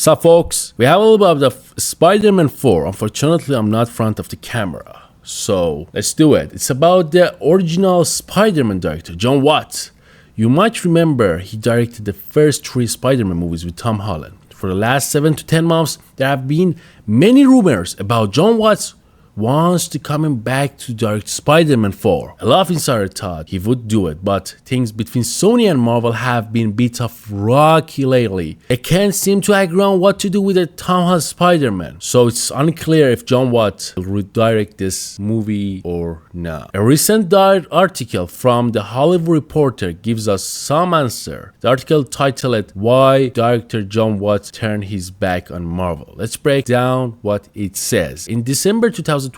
So folks, we have a little bit of Spider-Man 4. Unfortunately, I'm not front of the camera. So let's do it. It's about the original Spider-Man director, Jon Watts. You might remember he directed the first 3 Spider-Man movies with Tom Holland. For the last 7 to 10 months, there have been many rumors about Jon Watts wants to coming back to direct Spider-Man 4. A lot of insiders thought he would do it, but things between Sony and Marvel have been a bit of rocky lately. They can't seem to agree on what to do with the Tom Holland Spider-Man, so it's unclear if Jon Watts will redirect this movie or not. A recent article from The Hollywood Reporter gives us some answer. The article titled "Why Director Jon Watts Turned His Back on Marvel." Let's break down what it says. In December 2021,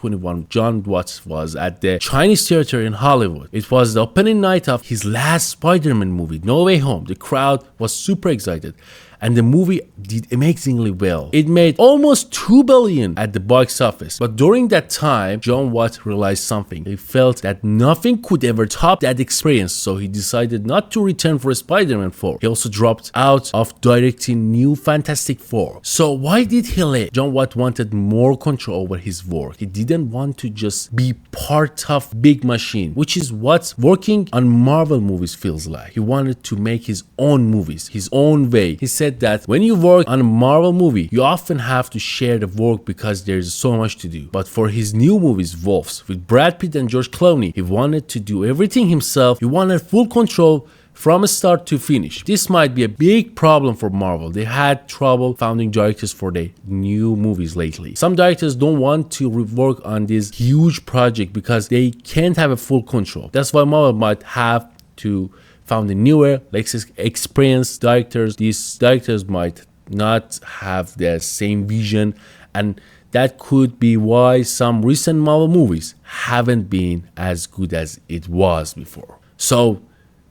Jon Watts was at the Chinese Theater in Hollywood. It was the opening night of his last Spider-Man movie, No Way Home. The crowd was super excited, and the movie did amazingly well. It made almost $2 billion at the box office. But during that time, Jon Watts realized something. He felt that nothing could ever top that experience, so he decided not to return for Spider-Man 4. He also dropped out of directing New Fantastic Four. So why did he leave? Jon Watts wanted more control over his work. He didn't want to just be part of big machine, which is what working on Marvel movies feels like. He wanted to make his own movies, his own way. He said that when you work on a Marvel movie, you often have to share the work because there's so much to do. But for his new movies, Wolves, with Brad Pitt and George Clooney, he wanted to do everything himself. He wanted full control from start to finish. This might be a big problem for Marvel. They had trouble finding directors for their new movies lately. Some directors don't want to work on this huge project because they can't have a full control. That's why Marvel might have to found a newer, less experienced directors. These directors might not have the same vision, and that could be why some recent Marvel movies haven't been as good as it was before. So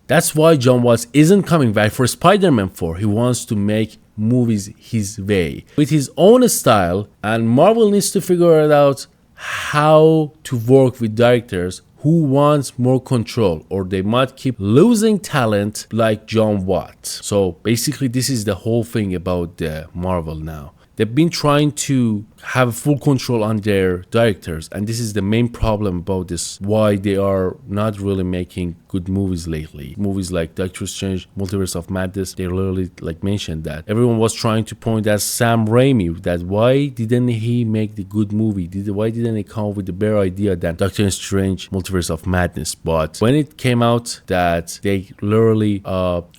that's why Jon Watts isn't coming back for Spider-Man 4. He wants to make movies his way, with his own style, and Marvel needs to figure it out how to work with directors who wants more control, or they might keep losing talent like Jon Watts. So basically this is the whole thing about the Marvel now. They've been trying to have full control on their directors, and this is the main problem about this, why they are not really making good movies lately. Movies like Doctor Strange, Multiverse of Madness, they literally mentioned that. Everyone was trying to point at Sam Raimi, that why didn't he make the good movie? Why didn't he come up with the better idea than Doctor Strange, Multiverse of Madness? But when it came out that they literally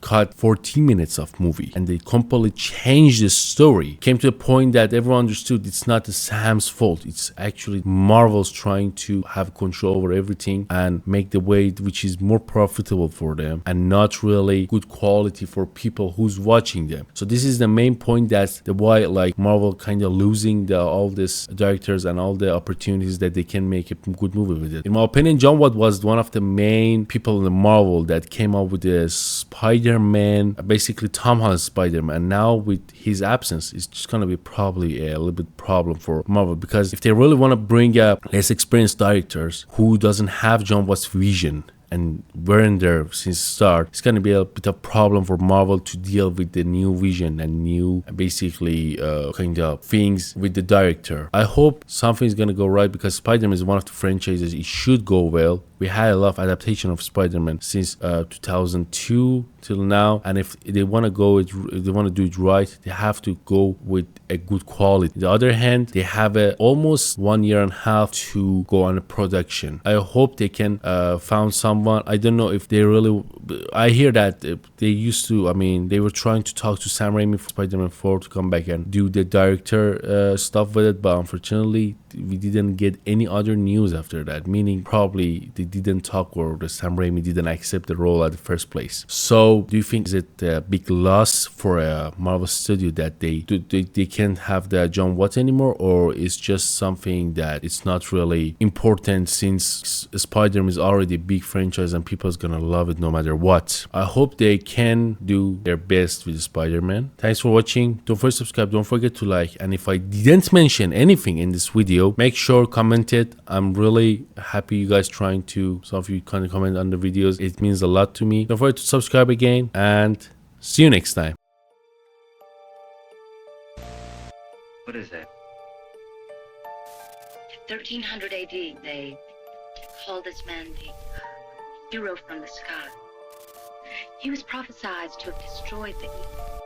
cut 14 minutes of movie and they completely changed the story, came to the point that everyone understood it's not Sam's fault. It's actually Marvel's trying to have control over everything and make the way which is more profitable for them and not really good quality for people who's watching them. So this is the main point, that's the why Marvel kind of losing all these directors and all the opportunities that they can make a good movie with it. In my opinion, Jon Watts was one of the main people in the Marvel that came up with the Spider-Man, basically Tom Holland Spider-Man, and now with his absence, it's just gonna be probably a little bit problem for Marvel, because if they really want to bring up less experienced directors who doesn't have Jon Watts' vision and weren't there since the start, it's going to be a bit of problem for Marvel to deal with the new vision and new basically kind of things with the director. I hope something's going to go right, because Spider-Man is one of the franchises it should go well. We had a lot of adaptation of Spider-Man since 2002 till now, and if they want to go, if they want to do it right, they have to go with a good quality. On the other hand, they have almost 1.5 years to go on a production. I hope they can found someone. I don't know if they really. I hear that they used to. I mean, they were trying to talk to Sam Raimi for Spider-Man 4 to come back and do the director stuff with it, but unfortunately, we didn't get any other news after that. Meaning, probably they didn't talk, or the Sam Raimi didn't accept the role at the first place. So, do you think is it a big loss for a Marvel studio that they can't have the Jon Watts anymore, or is just something that it's not really important since Spider-Man is already a big franchise and people's gonna love it no matter what? I hope they can do their best with Spider-Man. Thanks for watching. Don't forget to subscribe. Don't forget to like. And if I didn't mention anything in this video, make sure comment it. I'm really happy you guys trying to. Some of you kind of comment on the videos. It means a lot to me. Don't forget to subscribe again, and see you next time. What is that? 1300 AD, they called this man the hero from the sky. He was prophesied to have destroyed the evil